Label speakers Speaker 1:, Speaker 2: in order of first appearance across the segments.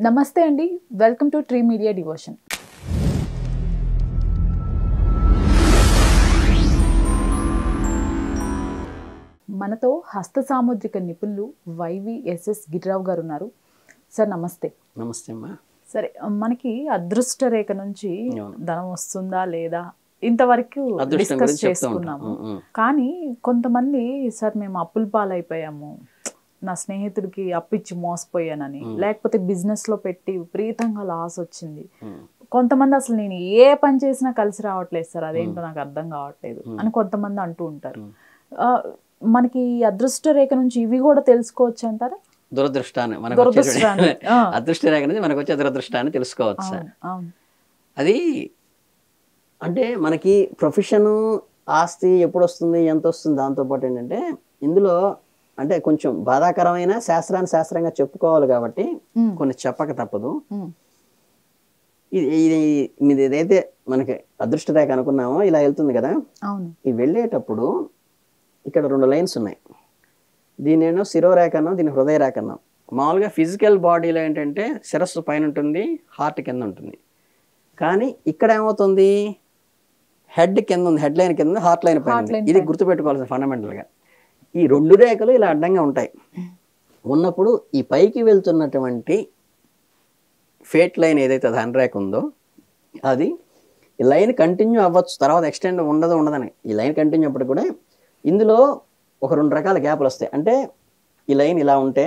Speaker 1: నమస్తే అండి, welcome to tree media devotion. మనతో హస్త సాముద్రిక నిపుణులు వైవిఎస్ఎస్ గిరిరావు గారు ఉన్నారు. సార్ నమస్తే.
Speaker 2: నమస్తే అమ్మా.
Speaker 1: సరే, మనకి అదృష్ట రేఖ నుంచి ధనం వస్తుందా లేదా ఇంతవరకు డిస్కస్ చేసుకున్నాము. కానీ కొంతమంది సార్ మేము అప్పుల పాలైపోయాము, నా స్నేహితుడికి అప్పిచ్చి మోసపోయానని, లేకపోతే బిజినెస్ లో పెట్టి విపరీతంగా లాస్ వచ్చింది, కొంతమంది అసలు నేను ఏ పని చేసినా కలిసి రావట్లేదు సార్, అదేంటో నాకు అర్థం కావట్లేదు అని కొంతమంది అంటూ ఉంటారు. మనకి అదృష్ట రేఖ నుంచి ఇవి కూడా తెలుసుకోవచ్చు అంటారా?
Speaker 2: దురదృష్టాన్ని అదృష్ట రేఖ నుంచి మనకు వచ్చే దురదృష్టాన్ని తెలుసుకోవచ్చు. అది అంటే మనకి ప్రొఫెషన్, ఆస్తి ఎప్పుడు వస్తుంది, ఎంత వస్తుంది, దాంతోపాటు ఏంటంటే ఇందులో అంటే కొంచెం బాధాకరమైన శాస్త్రాన్ని శాస్త్రంగా చెప్పుకోవాలి కాబట్టి కొన్ని చెప్పక తప్పదు. ఇది మీది ఏదైతే మనకి అదృష్ట రేఖ అనుకున్నామో ఇలా వెళ్తుంది కదా, ఈ వెళ్ళేటప్పుడు ఇక్కడ 2 లైన్స్ ఉన్నాయి. దీనేనో శిరోరేఖ అన్నాం, దీని హృదయ రేఖ అన్నాం. మామూలుగా ఫిజికల్ బాడీలో ఏంటంటే శిరస్సు పైన ఉంటుంది, హార్ట్ కింద ఉంటుంది. కానీ ఇక్కడ ఏమవుతుంది, హెడ్ కింద ఉంది, హెడ్ లైన్ కింద, హార్ట్ లైన్ పైన ఉంది. ఇది గుర్తుపెట్టుకోవాల్సిన ఫండమెంటల్గా. ఈ 2 రేఖలు ఇలా అడ్డంగా ఉంటాయి. ఉన్నప్పుడు ఈ పైకి వెళ్తున్నటువంటి ఫేట్ లైన్ ఏదైతే ధనరేఖ ఉందో అది ఈ లైన్ కంటిన్యూ అవ్వచ్చు, తర్వాత ఎక్స్టెండ్ ఉండదని. ఈ లైన్ కంటిన్యూ అప్పుడు కూడా ఇందులో ఒక 2 రకాల గ్యాప్లు వస్తాయి. అంటే ఈ లైన్ ఇలా ఉంటే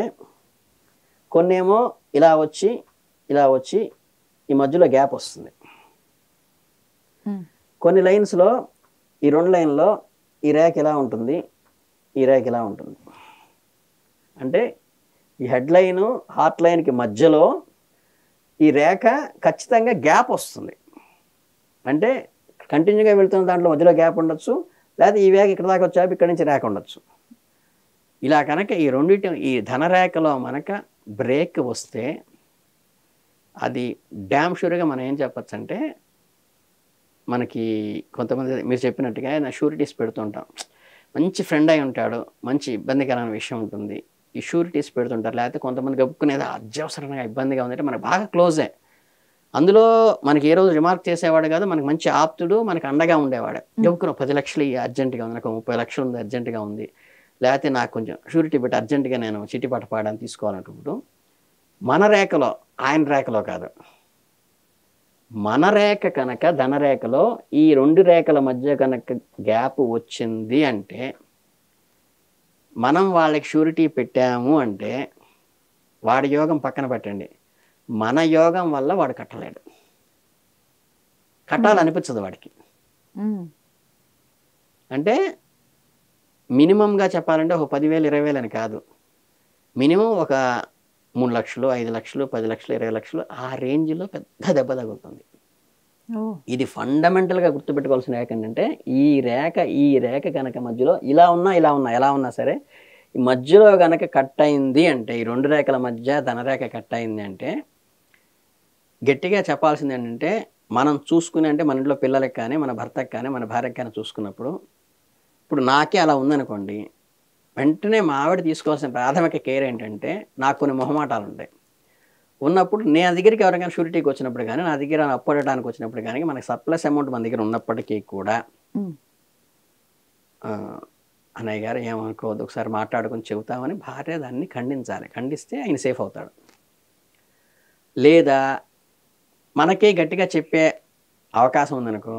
Speaker 2: కొన్నేమో ఇలా వచ్చి ఈ మధ్యలో గ్యాప్ వస్తుంది. కొన్ని లైన్స్లో ఈ 2 లైన్లో ఈ రేఖ ఇలా ఉంటుంది, ఈ రేఖ ఇలా ఉంటుంది. అంటే ఈ హెడ్ లైను హార్ట్ లైన్కి మధ్యలో ఈ రేఖ ఖచ్చితంగా గ్యాప్ వస్తుంది. అంటే కంటిన్యూగా వెళ్తున్న దాంట్లో మధ్యలో గ్యాప్ ఉండొచ్చు, లేకపోతే ఈ రేఖ ఇక్కడ దాకా వచ్చాక ఇక్కడి నుంచి రేఖ ఉండొచ్చు. ఇలా కనుక ఈ రెండింటి ఈ ధనరేఖలో మనక బ్రేక్ వస్తే అది డ్యామ్ షూర్గా మనం ఏం చెప్పచ్చు అంటే, మనకి కొంతమంది మీరు చెప్పినట్టుగా నా షూరిటీస్ పెడుతుంటాం. మంచి ఫ్రెండ్ అయి ఉంటాడు, మంచి ఇబ్బందికరమైన విషయం ఉంటుంది, ఈ షూరిటీస్ పెడుతుంటారు. లేకపోతే కొంతమంది గబుక్కునేది అత్యవసరంగా ఇబ్బందిగా ఉందంటే మనకు బాగా క్లోజే, అందులో మనకి ఏ రోజు రిమార్క్ చేసేవాడు కాదు, మనకు మంచి ఆప్తుడు, మనకు అండగా ఉండేవాడు. గబుక్కున 10 లక్షలు అర్జెంటుగా ఉంది, నాకు 30 లక్షలు ఉంది అర్జెంటుగా ఉంది, లేకపోతే నాకు కొంచెం షూరిటీ పెట్టి అర్జెంటుగా నేను చిట్టిపాట పాడని తీసుకోవాలనుకుంటూ మన రేఖలో, ఆయన రేఖలో కాదు, మన రేఖ కనుక ధనరేఖలో ఈ 2 రేఖల మధ్య కనుక గ్యాప్ వచ్చింది అంటే, మనం వాళ్ళకి షూరిటీ పెట్టాము అంటే వాడి యోగం పక్కన పెట్టండి, మన యోగం వల్ల వాడు కట్టలేడు, కట్టాలనిపించదు వాడికి. అంటే మినిమంగా చెప్పాలంటే ఒక 10,000 20,000 అని కాదు, మినిమం ఒక 3 లక్షలు 5 లక్షలు 10 లక్షలు 20 లక్షలు ఆ రేంజ్లో పెద్ద దెబ్బ తగులుతుంది. ఇది ఫండమెంటల్గా గుర్తుపెట్టుకోవాల్సిన రేఖ ఏంటంటే, ఈ రేఖ కనుక మధ్యలో ఇలా ఉన్నా ఎలా ఉన్నా సరే ఈ మధ్యలో కనుక కట్ అయింది అంటే, ఈ 2 రేఖల మధ్య ధనరేఖ కట్ అయింది అంటే, గట్టిగా చెప్పాల్సింది ఏంటంటే, మనం చూసుకుని అంటే మన ఇంట్లో పిల్లలకి కానీ, మన భర్తకి కానీ, మన భార్యకి కానీ చూసుకున్నప్పుడు, ఇప్పుడు నాకే అలా ఉందనుకోండి, వెంటనే మా ఆవిడ తీసుకోవాల్సిన ప్రాథమిక కేర్ ఏంటంటే, నాకు కొన్ని మొహమాటాలు ఉంటాయి. ఉన్నప్పుడు నేను దగ్గరికి ఎవరికైనా షూరిటీకి వచ్చినప్పుడు కానీ, నా దగ్గర అప్పు అడగడానికి వచ్చినప్పుడు కానీ, మనకి సర్ప్లస్ అమౌంట్ మన దగ్గర ఉన్నప్పటికీ కూడా అన్నయ్య గారు ఏమనుకోవద్దు, ఒకసారి మాట్లాడుకొని చెబుతామని భార్య దాన్ని ఖండించాలి. ఖండిస్తే ఆయన సేఫ్ అవుతాడు. లేదా మనకే గట్టిగా చెప్పే అవకాశం ఉందనుకో,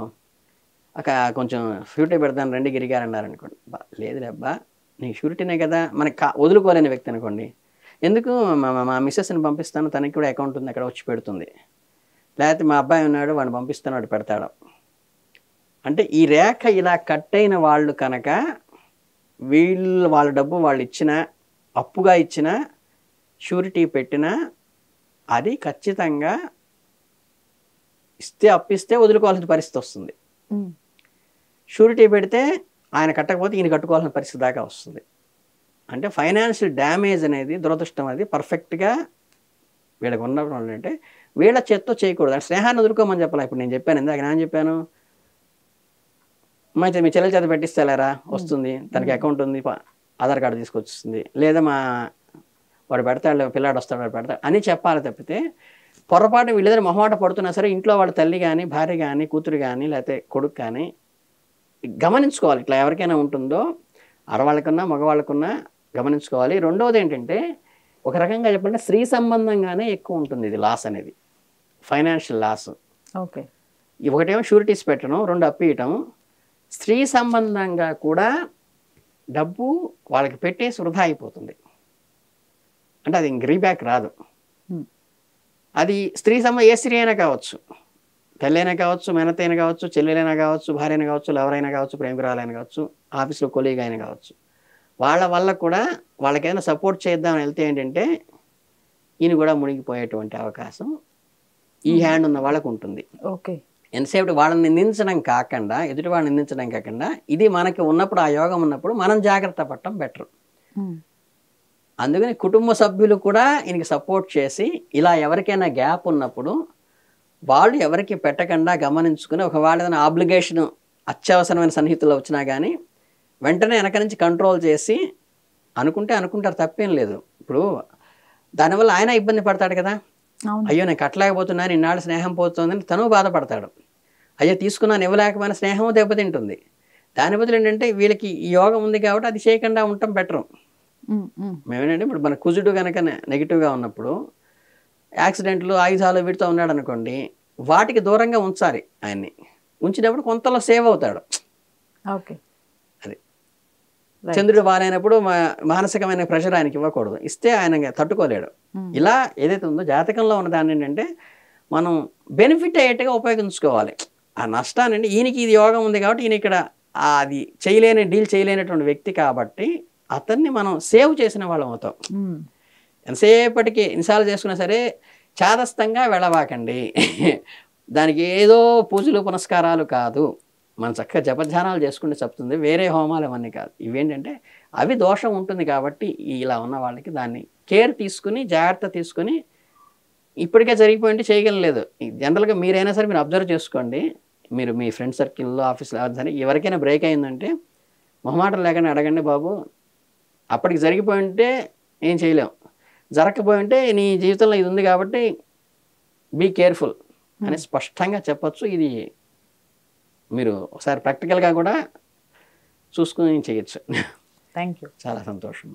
Speaker 2: కొంచెం షూరిటీ పెడతాను రండి గిరిగారు అన్నారనుకోండి, లేదులే అబ్బా నీకు షూరిటీనే కదా, మనకి వదులుకోలేని వ్యక్తి అనుకోండి, ఎందుకు మా మిస్సెస్ని పంపిస్తాను, తనకి కూడా అకౌంట్ ఉంది అక్కడ వచ్చి పెడుతుంది, లేకపోతే మా అబ్బాయి ఉన్నాడు వాడిని పంపిస్తాను వాడు పెడతాడు. అంటే ఈ రేఖ ఇలా కట్ అయిన వాళ్ళు కనుక వాళ్ళ డబ్బు వాళ్ళు ఇచ్చిన, అప్పుగా ఇచ్చిన, షూరిటీ పెట్టిన, అది ఖచ్చితంగా అప్పిస్తే వదులుకోవాల్సిన పరిస్థితి వస్తుంది. షూరిటీ పెడితే ఆయన కట్టకపోతే ఈయన కట్టుకోవాల్సిన పరిస్థితి దాకా వస్తుంది. అంటే ఫైనాన్షియల్ డ్యామేజ్ అనేది, దురదృష్టం అనేది పర్ఫెక్ట్గా వీళ్ళకి ఉన్నప్పుడు అంటే వీళ్ళ చేత్తో చేయకూడదు. అంటే స్నేహాన్ని వదులుకోమని చెప్పాలి. ఇప్పుడు నేను చెప్పాను, ఇందాక నేను చెప్పాను, మీ చెల్లెల చేత పెట్టిస్తేలేరా వస్తుంది, తనకి అకౌంట్ ఉంది, ఆధార్ కార్డు తీసుకొచ్చింది, లేదా వాడు పెడతాడు, పిల్లాడు వస్తాడు, వాడు పెడతాడు అని చెప్పాలి తప్పితే పొరపాటు వీళ్ళిద్దరు మొహమాట పడుతున్నా సరే ఇంట్లో వాళ్ళ తల్లి కానీ భార్య కానీ కూతురు కానీ లేకపోతే కొడుకు కానీ గమనించుకోవాలి. ఇట్లా ఎవరికైనా ఉంటుందో ఆడవాళ్ళకున్నా మగవాళ్ళకున్నా గమనించుకోవాలి. రెండవది ఏంటంటే ఒక రకంగా చెప్పాలంటే స్త్రీ సంబంధంగానే ఎక్కువ ఉంటుంది ఇది లాస్ అనేది, ఫైనాన్షియల్ లాస్.
Speaker 1: ఓకే,
Speaker 2: ఒకటేమో షూరిటీస్ పెట్టడం, రెండు అప్పియటం. స్త్రీ సంబంధంగా కూడా డబ్బు వాళ్ళకి పెట్టేసి వృధా అయిపోతుంది, అంటే అది ఇంక రీబ్యాక్ రాదు. అది స్త్రీ ఏ స్త్రీ అయినా కావచ్చు, తల్లైనా కావచ్చు, మేనతైనా కావచ్చు, చెల్లెలైనా కావచ్చు, భార్య అయినా కావచ్చు, ఎవరైనా కావచ్చు, ప్రేమికురాలైనా కావచ్చు, ఆఫీస్లో కొలీగ్ అయినా కావచ్చు. వాళ్ళ వల్ల కూడా వాళ్ళకైనా సపోర్ట్ చేద్దామని వెళ్తే ఏంటంటే ఈయన కూడా మునిగిపోయేటువంటి అవకాశం ఈ హ్యాండ్ ఉన్న వాళ్ళకు ఉంటుంది.
Speaker 1: ఓకే,
Speaker 2: ఎంతసేపు వాళ్ళని నిందించడం కాకుండా, ఎదుటి వాళ్ళని నిందించడం కాకుండా, ఇది మనకి ఉన్నప్పుడు, ఆ యోగం ఉన్నప్పుడు మనం జాగ్రత్త పడటం బెటర్. అందుకని కుటుంబ సభ్యులు కూడా ఈయనకి సపోర్ట్ చేసి ఇలా ఎవరికైనా గ్యాప్ ఉన్నప్పుడు వాళ్ళు ఎవరికి పెట్టకుండా గమనించుకుని, ఒకవేళ ఏదైనా ఆబ్లిగేషన్ అత్యవసరమైన సన్నిహితులు వచ్చినా కానీ వెంటనే వెనక నుంచి కంట్రోల్ చేసి అనుకుంటారు, తప్పేం లేదు. ఇప్పుడు దానివల్ల ఆయన ఇబ్బంది పడతాడు కదా, అయ్యో నేను కట్టలేకపోతున్నాను, ఇన్నాళ్ళు స్నేహం పోతుందని తను బాధపడతాడు. అయ్యో తీసుకున్నాను ఇవ్వలేకపోయిన స్నేహం దెబ్బతింటుంది. దాని బదులు ఏంటంటే వీళ్ళకి ఈ యోగం ఉంది కాబట్టి అది చేయకుండా ఉండటం బెటరు. మేమేంటంటే ఇప్పుడు మన కుజుడు కనుక నెగిటివ్గా ఉన్నప్పుడు యాక్సిడెంట్లు ఆయుధాలు వీటితో ఉన్నాడు అనుకోండి, వాటికి దూరంగా ఉంచాలి ఆయన్ని. ఉంచినప్పుడు కొంతలో సేవ్ అవుతాడు.
Speaker 1: ఓకే,
Speaker 2: అది చంద్రుడు బాగాలేనప్పుడు మానసికమైన ప్రెషర్ ఆయనకి ఇవ్వకూడదు, ఇస్తే ఆయన తట్టుకోలేడు. ఇలా ఏదైతే ఉందో జాతకంలో ఉన్న దాన్ని ఏంటంటే మనం బెనిఫిట్ అయ్యేట్టుగా ఉపయోగించుకోవాలి. ఆ నష్టాన్ని ఈయనకి ఇది యోగం ఉంది కాబట్టి ఈయన ఇక్కడ అది డీల్ చేయలేనటువంటి వ్యక్తి కాబట్టి అతన్ని మనం సేవ్ చేసిన వాళ్ళం అవుతాం. ఎంతసేపటికి ఇన్సాల్వ్ చేసుకున్నా సరే చాదస్తంగా వెళ్ళవాకండి. దానికి ఏదో పూజలు పునస్కారాలు కాదు, మనం చక్కగా జపధ్యానాలు చేసుకుంటే చెప్తుంది, వేరే హోమాలు అవన్నీ కాదు. ఇవేంటంటే అవి దోషం ఉంటుంది కాబట్టి ఇలా ఉన్న వాళ్ళకి దాన్ని కేర్ తీసుకుని జాగ్రత్త తీసుకుని, ఇప్పటికే జరిగిపోయింటే చేయగలలేదు. జనరల్గా మీరైనా సరే మీరు అబ్జర్వ్ చేసుకోండి, మీరు మీ ఫ్రెండ్ సర్కిల్లో ఆఫీస్లో సరే ఎవరికైనా బ్రేక్ అయిందంటే మొహమాటం లేకుండా అడగండి, బాబు అప్పటికి జరిగిపోయి ఉంటే ఏం చేయలేం, జరగకపోయి ఉంటే నీ జీవితంలో ఇది ఉంది కాబట్టి బీ కేర్ఫుల్ అని స్పష్టంగా చెప్పచ్చు. ఇది మీరు ఒకసారి ప్రాక్టికల్గా కూడా చూసుకుని చేయొచ్చు.
Speaker 1: థ్యాంక్ యూ,
Speaker 2: చాలా సంతోషం.